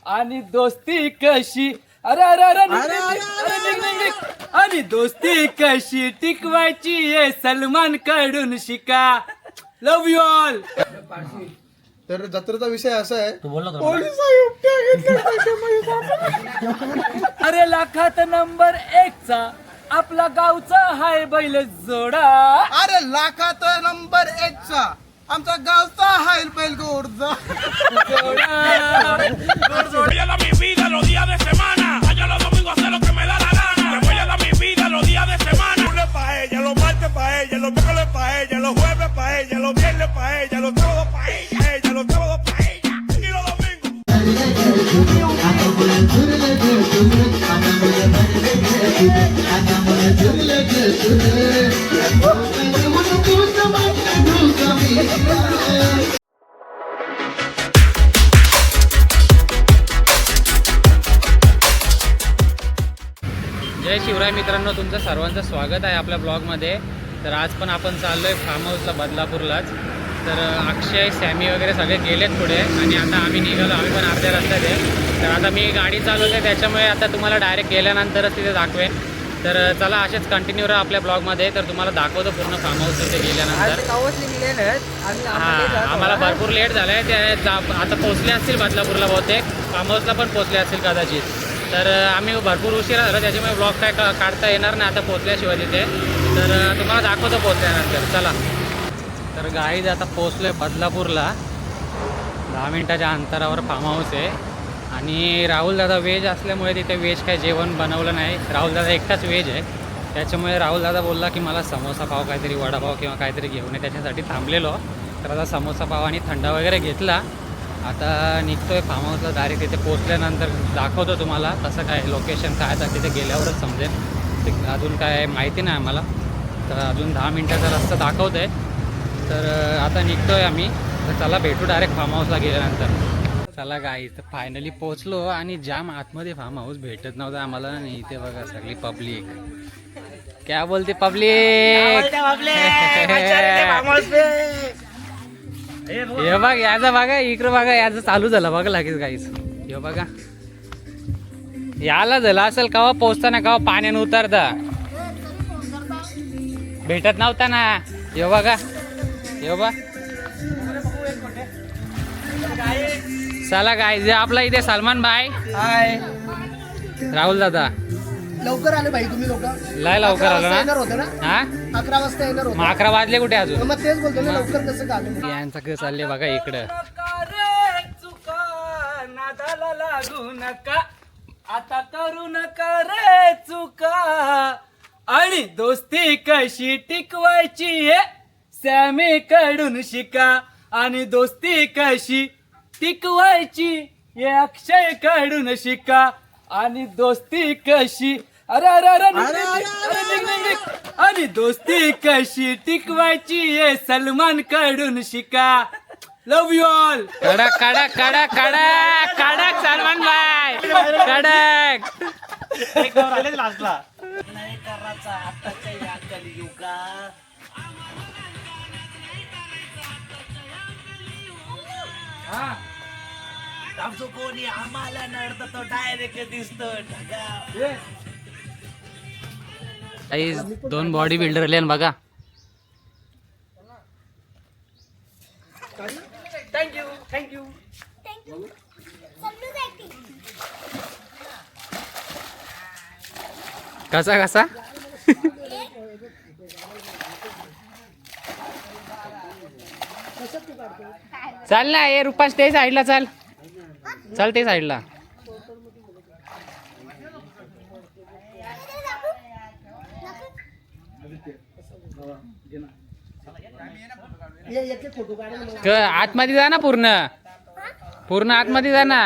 आणि दोस्ती कशी अरे अरे अरे निघ. आणि दोस्ती कशी टिकवायची हे सलमान कडून शिका. लव यू ऑल. तर जत्रेचा विषय असा आहे, अरे लाखात नंबर 1 चा आपला गावचा हाय बैल जोडा. अरे लाखात नंबर 1 चा आमचा गावचा हाय बैल गोडजा. Voy a dar mi vida los días de semana. Allá los domingos hacer lo que me da la gana. Me voy a dar mi vida los días de semana. Los lunes pa' ella, los martes pa' ella, los miércoles pa' ella, los jueves pa' ella, los viernes pa' ella, los sábados pa' ella, los sábados pa' ella y los domingos. जय शिवराय मित्रांनो, तुमचं सर्वांचं स्वागत आहे आपल्या ब्लॉगमध्ये. तर आज पण आपण चाललो आहे फार्म हाऊसला बदलापूरलाच. तर अक्षय सॅमी वगैरे सगळे गेलेत पुढे आणि आता आम्ही निघालो. आम्ही पण अर्ध्या रस्त्यात आहे. तर आता मी गाडी चालवते, त्याच्यामुळे आता तुम्हाला डायरेक्ट गेल्यानंतरच तिथे दाखवेन. तर चला असेच कंटिन्यू राहा आपल्या ब्लॉगमध्ये. तर तुम्हाला दाखवतो पूर्ण फार्म हाऊस तिथे गेल्यानंतर. हां, आम्हाला भरपूर लेट झालं आहे. ते आता पोचले असतील बदलापूरला, बहुतेक फार्म हाऊसला पण पोचले असतील कदाचित. तर आम्ही भरपूर उशिरा झालो, त्याच्यामुळे ब्लॉग काय काढता येणार नाही आता पोचल्याशिवाय तिथे. तर तुम्हाला दाखवतो पोचल्यानंतर. चला. तर गाईज आता पोचलो आहे बदलापूरला. 10 मिनिटाच्या अंतरावर फार्म हाऊस आहे. आणि राहुलदादा व्हेज असल्यामुळे तिथे व्हेज काही जेवण बनवलं नाही. राहुलदादा एकटाच व्हेज आहे, त्याच्यामुळे राहुलदादा बोलला की मला समोसा पाव काहीतरी वडापाव किंवा काहीतरी घेऊन ये, त्याच्यासाठी थांबलेलो. तर आता समोसा पाव आणि थंडा वगैरे घेतला. आता निघतो आहे फार्म हाऊसला डायरेक्ट. तिथे पोचल्यानंतर दाखवतो तुम्हाला कसं काय लोकेशन काय, तर तिथे गेल्यावरच समजेल. ते अजून काय माहिती नाही आम्हाला. तर अजून 10 मिनिटाचा रस्ता दाखवतो आहे. तर आता निघतो आहे आम्ही. तर चला भेटू डायरेक्ट फार्म हाऊसला गेल्यानंतर. चला गाईज, तर फायनली पोचलो. आणि जाम आतमध्ये फार्म हाऊस भेटत नव्हतं आम्हाला. आणि इथे बघा सगळी पब्लिक. क्या बोलते पब्लिक. हे बघ याचं बघा, इकडं बघा, याचं चालू झालं बघा लगेच गाईस. हे बघा, याला झालं असेल कवा पोचताना कवा पाण्यानं उतरता भेटत नव्हता ना. हे बघा, हे बघा. चला गाईस, आपला इथे सलमान भाई, हाय, राहुल दादा. लवकर आले भाई तुम्ही लोक. लय लवकर आलो ना. होतं ना, हा, 11 वाजता येणार मग 11 वाजले कुठे अजून. मग तेच बोलतो ना, लवकर कसं का आलं. यांचं कसं चाललंय बघा इकडं. चुका नादाला लागू नका, आता करू नका रे चुका. आणि दोस्ती कशी टिकवायची हे सॅमी कडून शिका. आणि दोस्ती कशी टिकवायची हे अक्षय कडून शिका. आणि दोस्ती कशी अरे अरे अरे निघ. आणि दोस्ती कशी टिकवायची हे सलमान कडून शिका. लव यू ऑल. कडक कडक कडक कडक कडक सलमान भाई, कडक. कोणी आम्हाला नडतं तो डायरेक्ट दिसतो. दोन बॉडी बिल्डर आले बघा. थँक्यू. कसा कसा चाल ना. हे रुपास ते साईडला चाल. चल ते साईडला. आतमध्ये जा ना, पूर्ण आतमध्ये जा ना.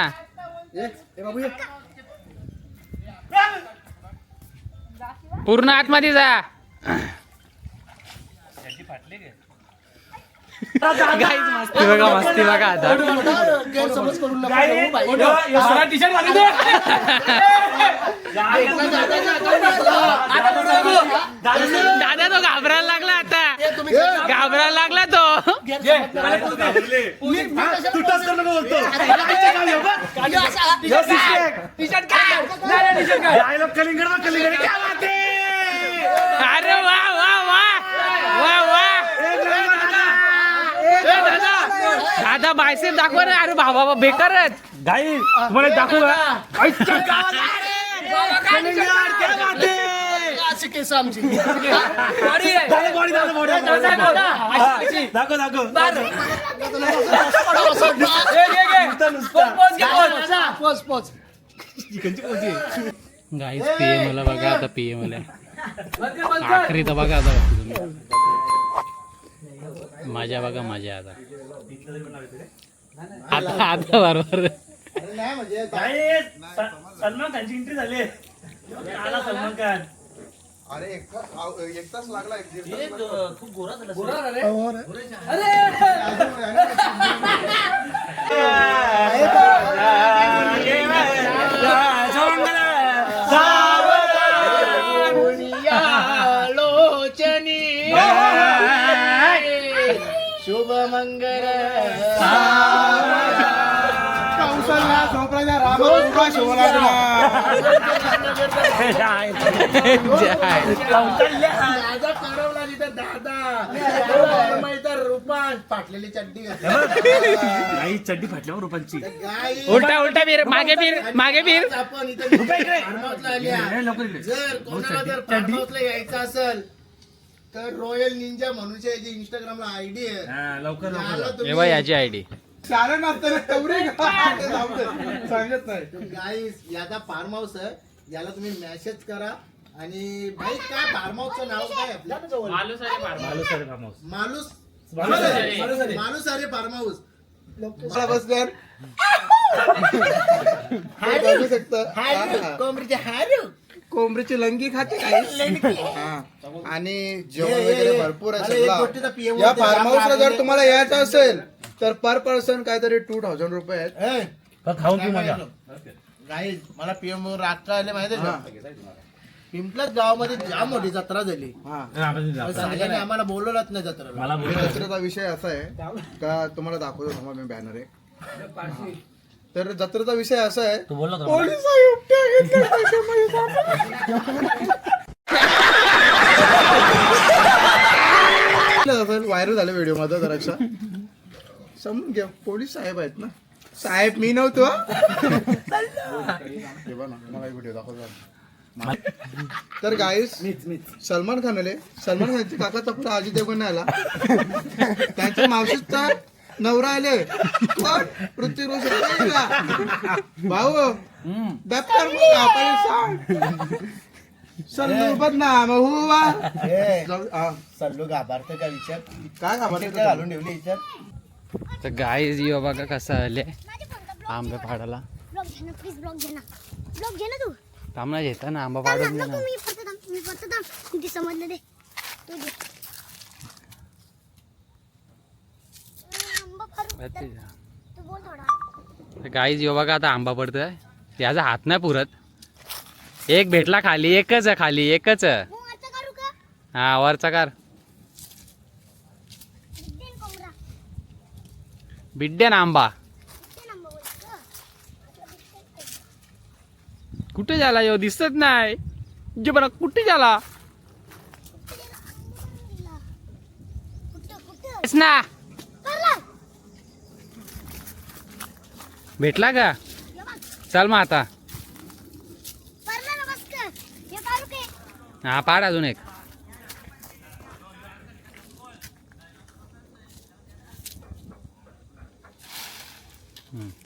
पूर्ण आतमध्ये जा. मस्ती बघा, मस्ती बघा. आता गैरसमज करून नका घेऊ भाई. टी शर्ट घालून दे. दादा तो घाबरायला लागला आता. तुम्ही घाबरायला लागला तो. अरे वा वा वा वा वा. दादा बायसेप दाखवा ना. अरे बाबा बेकारच. गाई तुम्हाला दाखवू अशी केस आमची दाखव दाखव गाईस पीएम ला बघा आता. पीएम ला आखरी तर बघा आता. तुम्ही मजा बघा मजा आता. आता आता बरोबर. नाही म्हणजे सलमान खानची एंट्री झाली. आला सलमान खान. अरे एक तास लागला. खूप गोरा झाला. शुभ मंगल कौशल्या झोपड्याच्या रामा शुभ लागला. दादा करवला तिथं दादा मैदान रूपान फाटलेली चड्डी गाई चड्डी फाटल्यावर रुपांची. गाई उलटा उलटा फिर मागे फिर मागे फिर. आपण इथं फार्महाऊसला आल्या. लवकर इकडे. जर कोणाला जर फार्महाऊसला यायचं असेल तर रॉयल निंजा म्हणून इंस्टाग्रामला आयडी आहे. हा, लवकर याला लवकर. तुम्ही- एव्हा याची आयडी. कारण असताना तेवढे सांगत नाही. गाईस याचा फार्म हाऊस आहे. याला तुम्ही मेसेज करा. आणि भाई काय फार्म हाऊसचं नाव काय आपलं? Malusare farm house. मालूस मालुसरे. Malusare farm house. कोंबडीची लंगी खाते आणि जेवण वगैरे भरपूर आहे सगळं. या फार्म हाऊसला जर तुम्हाला यायचं असेल तर पर पर्सन काहीतरी 2000 रुपये आहेत. खाऊन तू मजा. गाईज मला पीएम राखता आले माहिती आहे. पिंपलाच गावामध्ये जाम मोठी जत्रा झाली. सगळ्यांनी आम्हाला बोलवलंच नाही जत्रेला. मला बोल. जत्रेचा विषय असा आहे का तुम्हाला दाखवतो थांबा मी बॅनर आहे. तर जत्रेचा विषय असा आहे. तू बोलला होता. पोलीस आयुक्त व्हायरल झालं व्हिडिओ मध्ये जराक्षा समजून घ्या. पोलीस साहेब आहेत ना. साहेब मी नव्हतो. मला व्हिडिओ दाखवतो. तर गाईस सलमान खान आले. सलमान खानचे काकाचा पुढे अजय देवगण आला. त्यांच्या मावशीचा नवरा आले. पृथ्वी भाऊ दप्तर सल्लू बदनाम हुआ. सल्लू घाबरते का विचार काय घाबरते घालून ठेवले विचार. तर गाईज यो बघा कसं आले आंबे फाडायला. प्लीज ब्लॉग घे ना. ब्लॉग घे ना तू. कामना घेता ना आंबा फाडून घे ना. मी फक्त थांब. ते समजलं दे. तू दे. आंबा फाडू. तू बोल थोडा. गाईज यो बघा आता आंबा पडतोय. याचा हात नाही पुरत. एक भेटला खाली. एकच आहे खाली. एकच आहे. मग आता करू का? हा वरचा कार. देन कोंबडा. बिड्डे ना आंबा. ते नंबर बोल. कुठे झाला यो दिसत नाही. जे बरं कुठे झाला कुठं तेच ना. करला. भेटला का. ये बघ. चल मग आता. करला ना बस कर. हे काढू के. हा पाड अजून एक.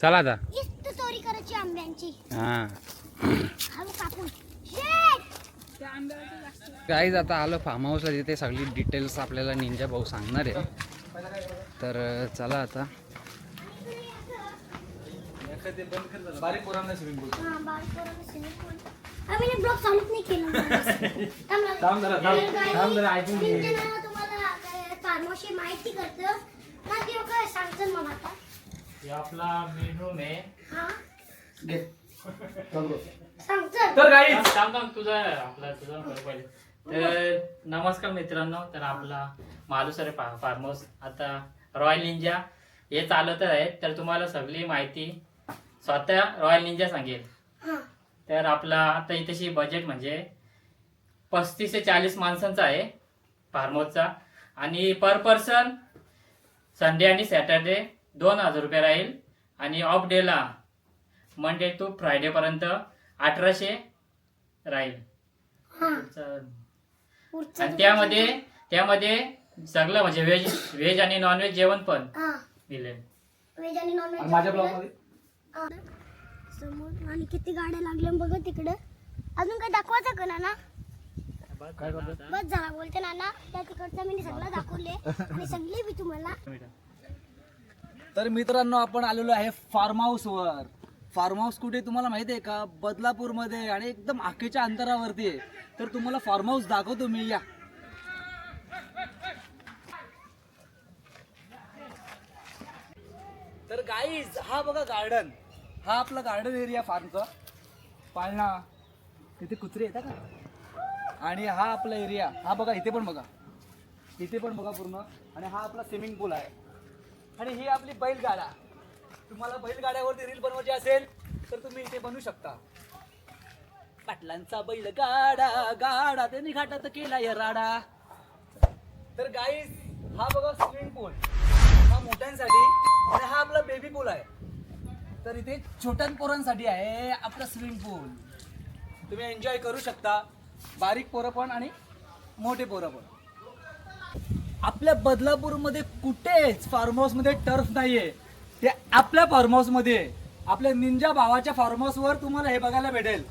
चला आता. इस्त चोरी करायची आंब्यांची. हा हळू कापून. शेट. गाईज आता आलं फार्म हाऊसला. तिथे सगळी डिटेल्स आपल्याला निंजा भाऊ सांगणार आहे. तर चला आता. बारीक पोरांना स्विमिंग पूल. हां, बारीक पोरांना swimming pool. आम्ही ब्लॉग चालूच नाही केलं. थांब जरा, ऐकून घे. तुम्हाला फार्मसी माहिती करतं ना. ते काय सांगतं मग आता. आपला मेनू मे हा घे. सांगतं. तर गाईज तुझं आपला तुझा तर नमस्कार मित्रांनो, तर आपला मालुसरे फार्म हाऊस आता रॉयल निंजा हे चालवत आहेत. तर तुम्हाला सगळी माहिती स्वतः रॉयल निंजा सांगेल. हा तर आपला आता इथेशी बजेट म्हणजे 35 ते 40 माणसांचा आहे फार्म हाऊसचा. आणि पर पर्सन संडे आणि सॅटर्डे 2000 रुपये राहील. आणि ऑफ डेला मंडे टू फ्रायडे पर्यंत 1800 राहील. हा आणि त्यामध्ये सगळं म्हणजे व्हेज आणि नॉनव्हेज जेवण पण हा मिळेल. व्हेज आणि नॉन व्हेज माझ्या ब्लॉग मध्ये समोर आणि किती गाड्या लागल्या बघा तिकडे. अजून काय दाखवायचं का नाना? बस झाला बोलते नाना. त्या तिकडचं मी सगळं दाखवले आणि सगळे मी तुम्हाला. तर मित्रांनो, आपण आलेलो आहे फार्म हाऊस वर. फार्म हाऊस कुठे तुम्हाला माहिती आहे का? बदलापूर मध्ये आणि एकदम आखेच्या अंतरावरती आहे. तर तुम्हाला फार्म हाऊस दाखवतो मी. या तर गाईज, हा बघा गार्डन. हा आपला गार्डन एरिया फार्मचा. पाळणा तिथे कुत्रे येतात का? आणि हा आपला एरिया. हा बघा, इथे पण बघा, इथे पण बघा पूर्ण. आणि हा आपला स्विमिंग पूल आहे. आणि ही आपली बैलगाडा. तुम्हाला बैलगाड्यावरती रील बनवायची असेल तर तुम्ही इथे बनवू शकता. पाटलांचा बैलगाडा गाडा त्यांनी घाटात केला या राडा. तर गाईज, हा बघा स्विमिंग पूल. हा मोठ्यांसाठी आणि हा आपला बेबी पूल आहे. तर इथे छोट्या पोरांसाठी आहे आपला स्विमिंग पूल. तुम्ही एन्जॉय करू शकता, बारीक पोरं पण आणि मोठे पोरं पण. आपल्या बदलापूरमध्ये कुठेच फार्म हाऊस मध्ये टर्फ नाहीये. ते आपल्या फार्म हाऊस मध्ये, आपल्या निंजा भावाच्या फार्म हाऊस वर तुम्हाला हे बघायला भेटेल.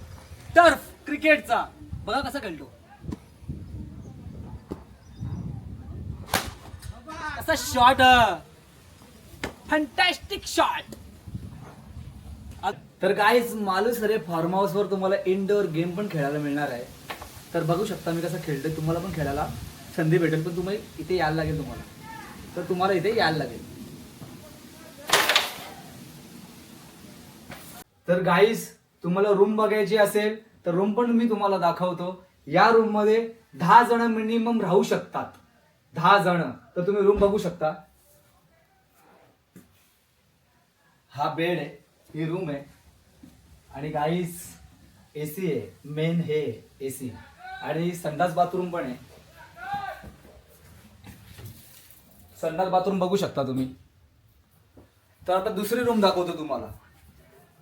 टर्फ क्रिकेटचा बघा कसा खेळतो, कसा शॉट, फॅन्टॅस्टिक शॉट. तर गाईज, मालुसरे फार्म हाऊस वर तुम्हाला इंडोर गेम पण खेळायला मिळणार आहे. तर बघू शकता मी कसं खेळतोय. तुम्हाला पण खेळायला संधी भेटेल, पण तुम्ही इथे यायला लागेल तुम्हाला. तर तुम्हाला इथे यायला लागेल. तर गाईज, तुम्हाला रूम बघायची असेल तर रूम पण मी तुम्हाला दाखवतो. या रूम मध्ये 10 जण मिनिमम राहू शकतात. 10 जण. तर तुम्ही रूम बघू शकता. हा बेड आहे, ही रूम आहे. आणि गाईज, एसी आहे, मेन हे एसी. आणि संडास बाथरूम पण आहे. संडास बाथरूम बघू शकता तुम्ही. तर आता दुसरी रूम दाखवतो तुम्हाला.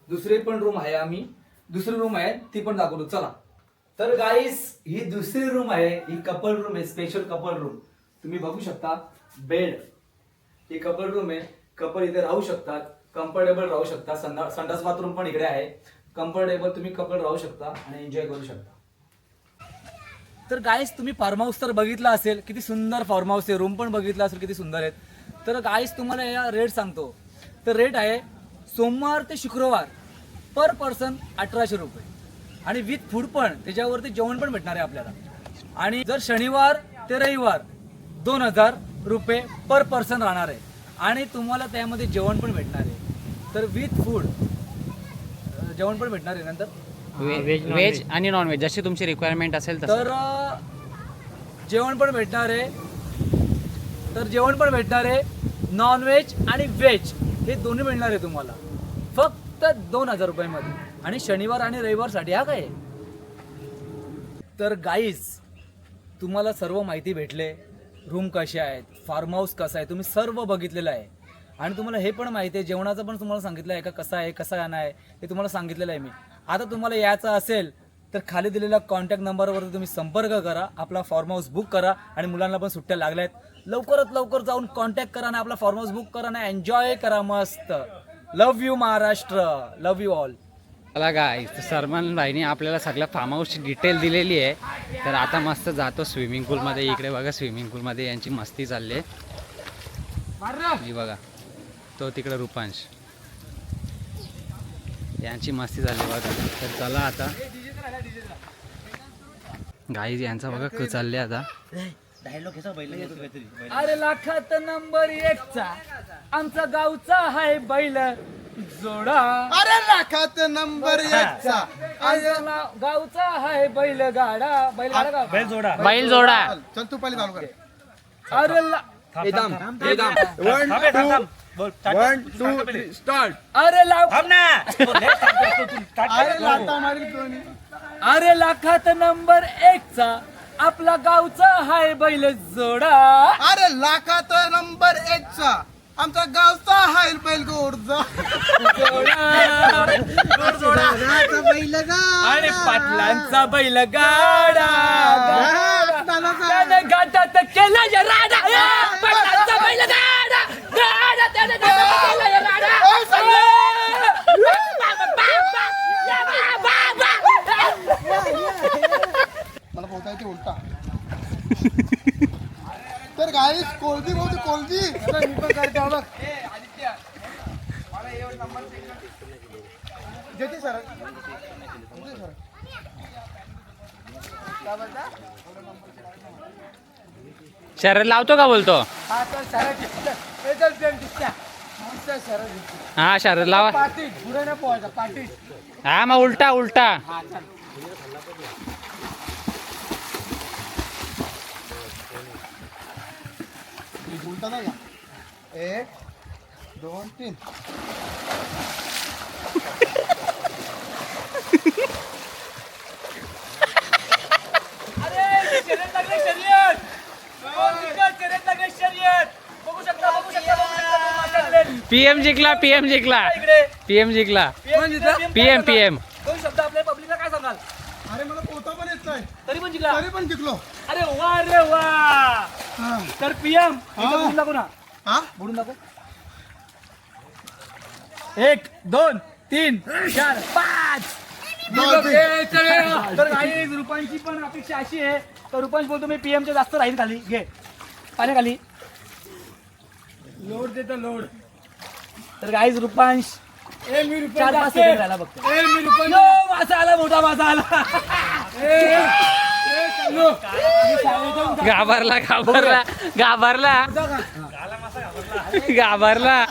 दुसरी पण रूम आहे, आम्ही दुसरी रूम आहे ती पण दाखवतो. चला. तर गाईस, ही दुसरी रूम आहे, ही कपल रूम आहे, स्पेशल कपल रूम. तुम्ही बघू शकता. बेड, ही कपल रूम आहे. कपल इथे राहू शकतात, कम्फर्टेबल राहू शकता. संडास बाथरूम पण इकडे आहे. कम्फर्टेबल तुम्ही कपल राहू शकता आणि एन्जॉय करू शकता. तर गाईस, तुम्ही फार्म हाऊस तर बघितला असेल, किती सुंदर फार्म हाऊस आहे. रूम पण बघितला असेल किती सुंदर आहेत. तर गाईस, तुम्हाला या रेट सांगतो. तर रेट आहे सोमवार ते शुक्रवार पर पर्सन 1800 रुपये. आणि विथ फूड पण, त्याच्यावरती जेवण पण भेटणार आहे आपल्याला. आणि जर शनिवार ते रविवार 2000 रुपये पर पर्सन राहणार आहे. आणि तुम्हाला त्यामध्ये जेवण पण भेटणार आहे. तर विथ फूड जेवण पण भेटणार आहे. नंतर व्हेज आणि नॉनव्हेज जशी तुमची रिक्वायरमेंट असेल तर जेवण पण भेटणार आहे. तर जेवण पण भेटणार आहे. नॉनव्हेज आणि व्हेज हे दोन्ही मिळणार आहे तुम्हाला फक्त 2000 रुपयामध्ये. आणि शनिवार आणि रविवारसाठी हा काय. तर गाईज, तुम्हाला सर्व माहिती भेटले. रूम कसे आहेत, फार्म हाऊस कसं आहे, तुम्ही सर्व बघितलेलं आहे. आणि तुम्हाला हे पण माहिती आहे, जेवणाचं पण तुम्हाला सांगितलं आहे का कसं आहे, कसं नाही हे तुम्हाला सांगितलेलं आहे मी. आता तुम्हाला यायचं असेल तर खाली दिलेल्या कॉन्टॅक्ट नंबरवर तुम्ही संपर्क करा, आपला फार्म हाऊस बुक करा. आणि मुलांना पण सुट्ट्या लागल्या आहेत, लवकरात लवकर जाऊन कॉन्टॅक्ट करा आणि आपला फार्म हाऊस बुक करा आणि एन्जॉय करा मस्त. Love you Maharashtra, love you all. चला गाईस, सलमान भाईने आपल्याला सगळं फार्म हाऊसची डिटेल दिलेली आहे. तर आता मस्त जातो स्विमिंग पूलमध्ये. इकडे बघा, स्विमिंग पूलमध्ये यांची मस्ती चालली आहे. ही बघा, तो तिकडे रूपांश, यांची मस्ती झाली बघा. तर चला आता गाईज, यांचा बघा क चालले आता. अरे लाखात नंबर 1चा आमचा गावचा हाय बैल. जोडा अरे लाखात नंबर एकचा आमचा गावचा हाय बैलगाडा का बैल जोडा चल तू पहिले चालू कर. अरे 1 2 3 स्टार्ट. अरे लाव अरे लाथा मारी कोणी. अरे लाखात नंबर 1चा आपला गावचा हाय बैल जोडा अरे लाखात नंबर 1चा आमचा गावचा हाय बैल गोडचा. आणि पाटलांचा बैलगाडा त्याने गाठात केला या राडा पाटलांचा बैलगाडा गाडा त्याने गाठात केला या राडा मला पोहोचायचे उलटा. तर गाईस कोलजी भाऊ कोलजी मी पण करते बघ. जेते सर शर्यत लावतो का बोलतो हा शर्यत लावा हा मग उलटा उलटा उलटा नाही का. 1 2 3 पीएम जिंकला पीएम जिंकला पीएम जिंकला पीएम दोन शब्द आपल्या पब्लिकला काय सांगाल? अरे मला पोहता पण येत नाही तरी पण जिंकला. तरी पण जिंकलो. अरे वा हा. तर पीएम हा. बुडून दाखव ना हा बुडून दाखव 1 2 3 4 5 तर काही रुपांची पण अपेक्षा अशी आहे तर रुपांश बोलतो मी पीएमच्या जास्त राहील खाली घे पाण्याखाली लोड देतो लोड तर गाईज रुपांश 4-5 सेकंद झाला बघतो माझा आला मोठा माझा आला घाबरला घाबरला घाबरला घाबरला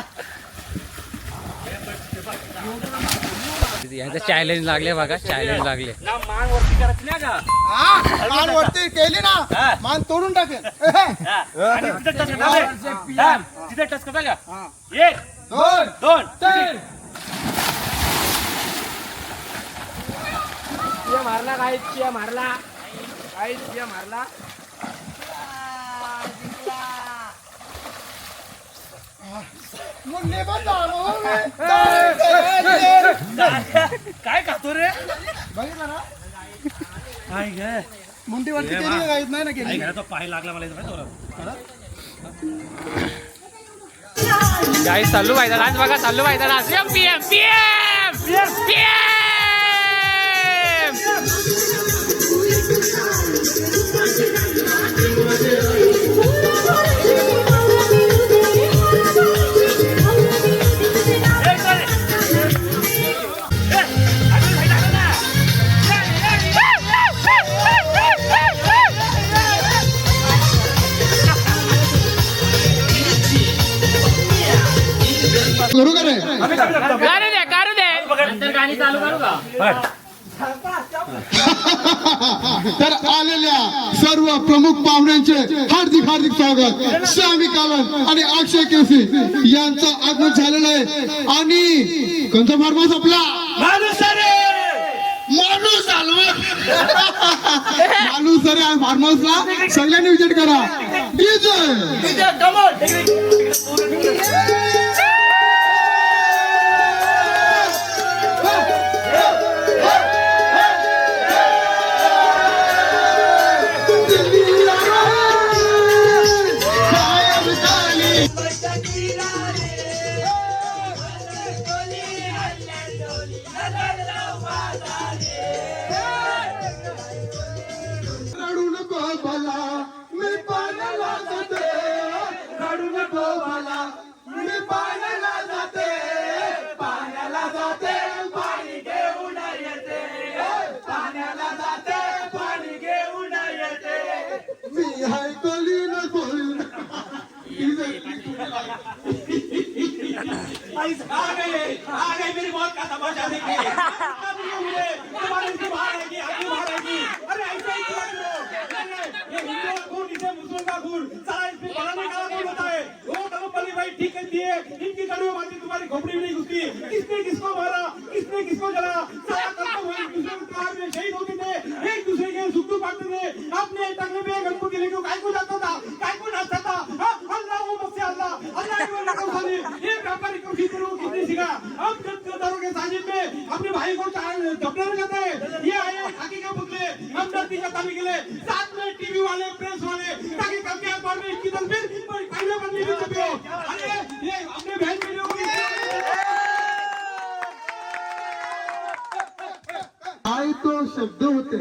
यांचं चॅलेंज लागले बघा चॅलेंज लागले मान वरती करायची नाही का हा मान वरती केली ना मान तोडून टाकेल. आणि तिथे टच करता तिथे टच करता का 1 2 2 3 मारला काय चिया मारला काय चिया मारला मुन्ने पण झालो काय खातो रे बघितलं ना काय ग मुंडी वरती केली का काहीच नाही ना केली. घराचा पाय लागला मला गाईस चालू व्हायचा डान्स बघा चालू व्हायचा डान्स पीएम पीएम पीएम करू का रे करू दे नंतर गाणी चालू करू का तर आलेल्या सर्व प्रमुख पाहुण्यांचे हार्दिक हार्दिक स्वागत. स्वामी कावन आणि अक्षय केसी यांचं आगमन झालेलं आहे आणि कोणता फार्महाऊस आपला माणूस अरे फार्महाऊसला सगळ्यांनी विजिट करा. रडू नको भला मी पाण्याला जाते रडू नको भला मी पाण्याला जाते पाण्याला जाते पाणी घेऊन येते पाण्याला जाते पाणी घेऊन येते मी हाय कली न बोल चला सारा करता हुआ एक दूसरे को त्योहार में शहीद होते थे, एक दूसरे के सुख दुख बांटते थे, अपने टंगने पे गणपति लेके काय को जाता था, काय को नाचता था, अल्लाह से अल्लाह की ये व्यापारी को कितनी सिखा। अब दारों के साजिद में अपने भाई को चपलाने जाते हैं, ये आए खाकी का पुतले हमदर्दी जताने के लिए, साथ में टीवी वाले प्रेस वाले, ताकि कल के अखबार में इसकी तस्वीर पहले बनने की छपी हो। अरे ये अपने बहन बेटियों को काय तो शब्द होते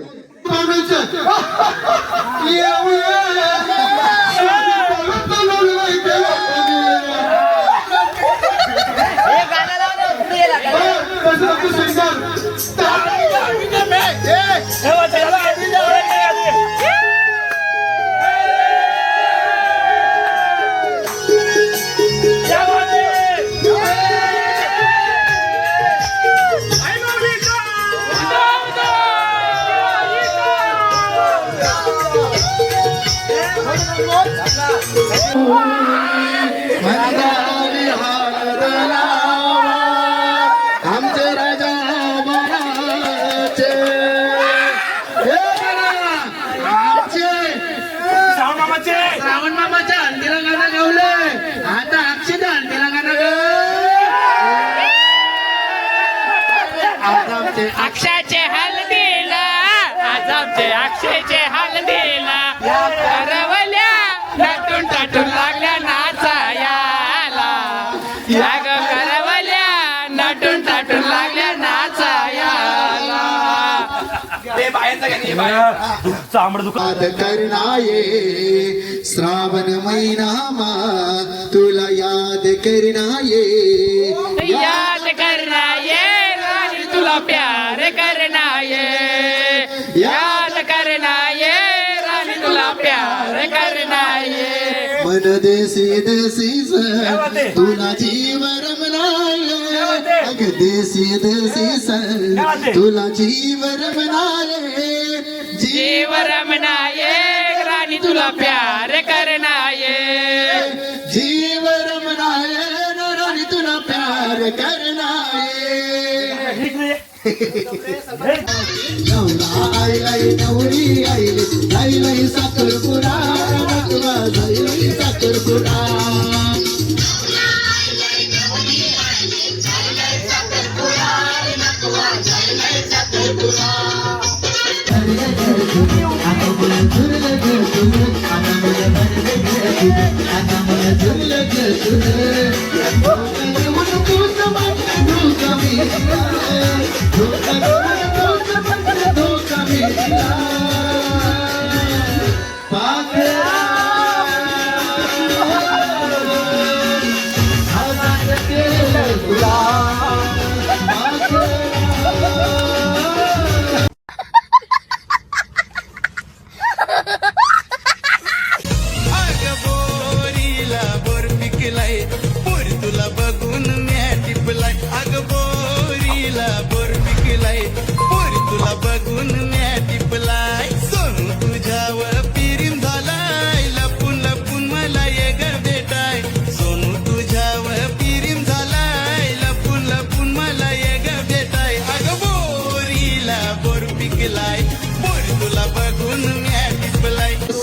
आमचे राजा श्रावण मामाच्या हंडीला गाणं गावलंय, आता अक्षय हंडीला गाणं अक्षयचे हल्दीला, आज आमचे अक्षयचे हल्दीला, करवल्या नटून टाटून लागल्या नाचायाला, या ग करवल्या नटून टाटून लागल्या नाचायाला. याद करनाये श्रावण महिना तुला याद करनाये, याद करना ये रानी तुला प्यार करना ये, याद करना ये रानी तुला प्यार करना ये. मन देसी देसी सन तुला जीव रमनाये, अग देसी देसी सन तुला जीव रमनाये, जीव रमना ये रानी तुला प्यार करना ये. जीव रमनाये रानी तुला प्यार करनाये. नवरा आईलाई नवरी आईली आईलाई साखरपुडा, नटवा जाईली साखरपुडा.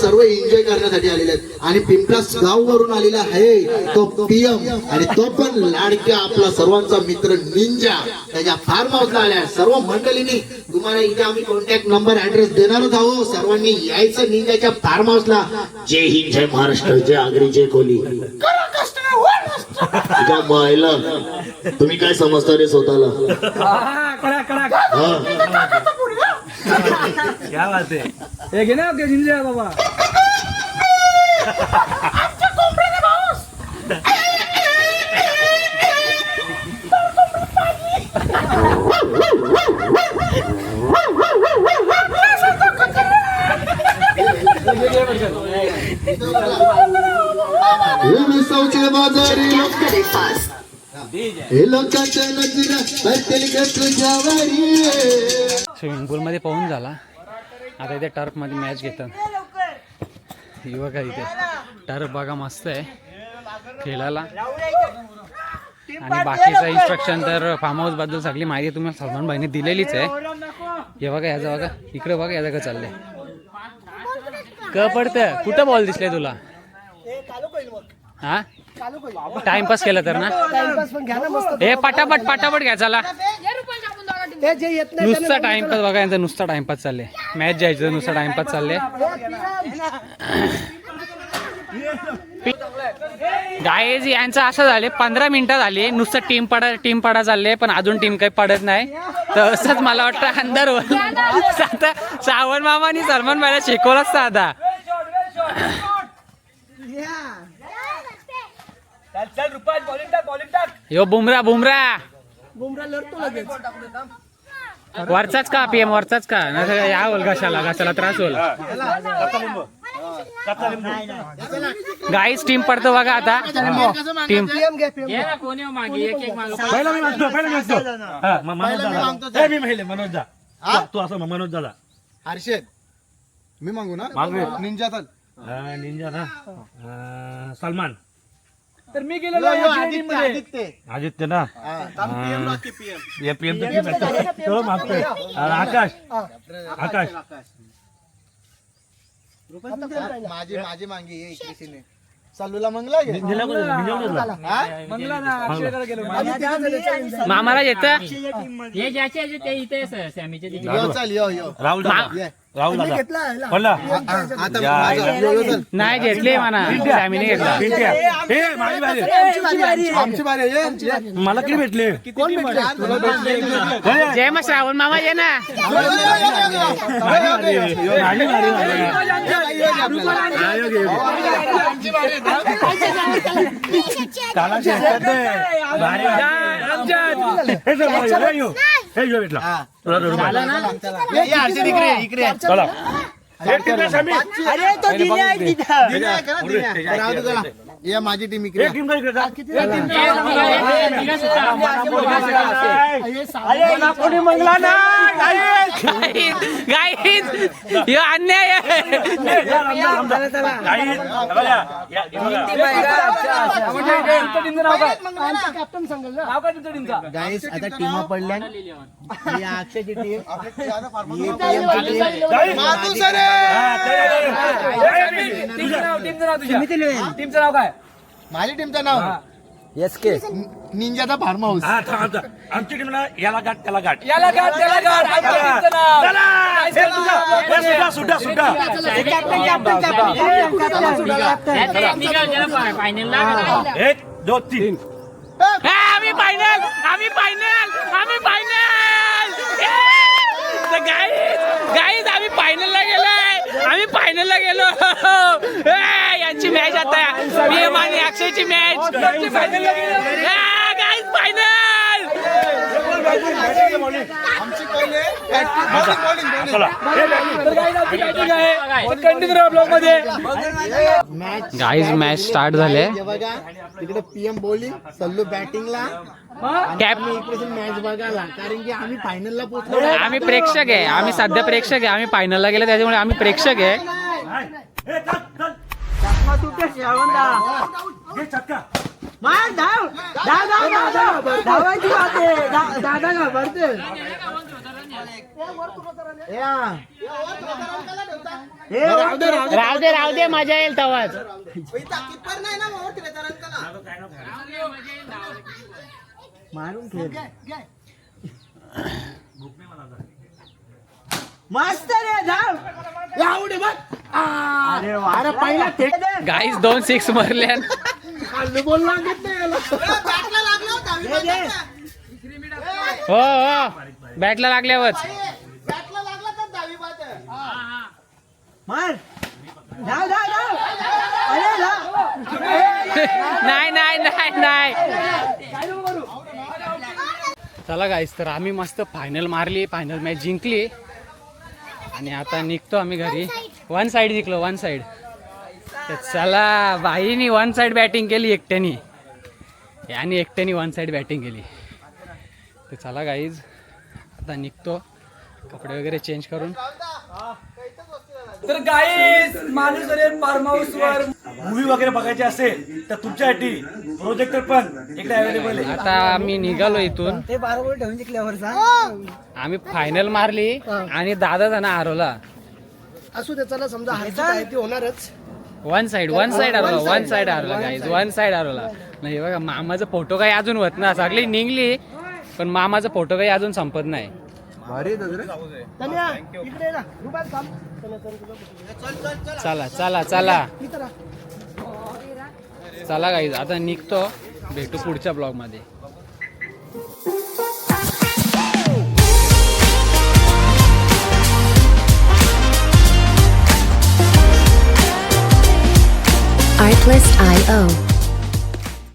सर्व एन्जॉय करण्यासाठी आलेले आहेत आणि पिंपळास गाव वरून आलेला आहे तो पीएम आणि तो पण लाडक्या आपला सर्वांचा मित्र निंजा त्याच्या फार्म हाऊसला आल्या. सर्व मंडळींनी तुम्हाला इथे आम्ही कॉन्टॅक्ट नंबर ऍड्रेस देणारच आहोत, सर्वांनी यायचं निंजाच्या फार्म हाऊसला. जय हिंद जय महाराष्ट्र जय आगरी जय कोहली. तुझ्या मायला तुम्ही काय समजता रे स्वतःला? क्या बात है, एक है ना जिंजा बाबा. स्विमिंग पूल मध्ये पाहून झाला, आता इथे टर्फ मध्ये मॅच घेतात. युवक आहे इथे. टर्फ बघा मस्त आहे खेळायला. आणि बाकीचं इन्स्ट्रक्शन तर फार्म हाऊस बद्दल सगळी माहिती तुम्ही सलमान भाईने दिलेलीच आहे. हे बघा याचं बघा इकडे बघा याचं का चाललंय क पडतं कुठं बॉल दिसले तुला हा टाइमपास केलं तर ना हे पटापट पटापट घ्या चला नुसता टाइमपास बघा यांचा नुसता टाइमपास चालले मॅच जायचं नुसता टाइमपास चालले. गाईज यांचं असं झाले 15 मिनिटं झाली नुसतं टीम पडा चालले पण अजून टीम काही पडत नाही. तर असंच मला वाटतं अंदर आता सावंत मामा आणि सलमान भाईला शिकवलं असतं आता. चल रुपाज बॉलिंग टाक यो बुमरा वरचाच का पीएम वरचाच का नाही या होल घशाला त्रास होईल. गाईज टीम पडतो बघा आता टीम मनोज दादा हर्षद मी मागू ना निंजा निंजा ना सलमान तर मी गेलेलो आदित्य ना PM मागतोय आकाश माझी मांगी चालूला मंगला मामाला येत राहुल दादा नाही घेतले म्हणा सॅमीने घेतला. आमची बारी मला किती भेटले जय मग श्रावण मामा ये ना माझी टीम इकडे अन्याय गाईस आता टीमा पडल्या अक्षयची टीम टीमचं नाव काय माझ्या टीमचं नाव SK निंजाचा फार्म हाऊस. आमची टीमला याला गाठ त्याला गाठ याला गाठ त्याला गाठ आमच्या टीमचं नाव सुद्धा एक दोन तीन आम्ही फायनल गाईज आम्ही फायनलला गेलो यांची मॅच आता पीएम आणि अक्षयची मॅच गाईज फायनल. आमची पहिले बॅटिंग गाईज मॅच स्टार्ट झाले. बघा तिकडे PM बॉलिंग सल्लू बॅटिंगला मॅच बघायला कारण की आम्ही फायनलला पोहोचलो. आम्ही प्रेक्षक आहे आम्ही सध्या प्रेक्षक आहे आम्ही फायनलला गेलो त्याच्यामुळे आम्ही प्रेक्षक आहे. राहू दे मजा येईल तेव्हाच. मारून खेळ मस्त रे जाव लावडे बघ. अरे वारा पहिला थेट गाईज 2 6 मारल्या. बोल लागत हो बॅटला लागल्यावर मार नाही. चला गाईस तर आम्ही मस्त फायनल मारली फायनल मॅच जिंकली आणि आता निघतो आम्ही घरी. 1 साइड जिंकलो 1 साइड. तर चला बाईनी 1 साइड बॅटिंग केली एकट्यानी आणि एकट्यानी 1 साइड बॅटिंग केली. तर चला गाईज आता निघतो कपडे वगैरे चेंज करून. तर गाईस माणूस फार्म हाऊस वर मूवी वगैरे बघायची असेल तर तुमच्यासाठी प्रोजेक्टर पण इकडे अवेलेबल आहे. आता आम्ही निघालो इथून. ते 12 वर ठेवून जिंकल्यावर आम्ही फायनल मारली आणि दादा त्यांना हरवला. असू दे, चला समजा हारजीत आहे ती होणारच. वन साइड हरवला गाईज, वन साइड हरवला. नाही बघा, मामाचा फोटो काही अजून होत ना, सगळी निघली पण मामाचा फोटो काही अजून संपत नाही. भारी येतात रे. तन्या, इकडे ये ना, रुबाब थांब. चला चला चला इथं राहा. चला गाईज, आता निघतो. भेटू पुढच्या ब्लॉग मध्ये. Artlist.io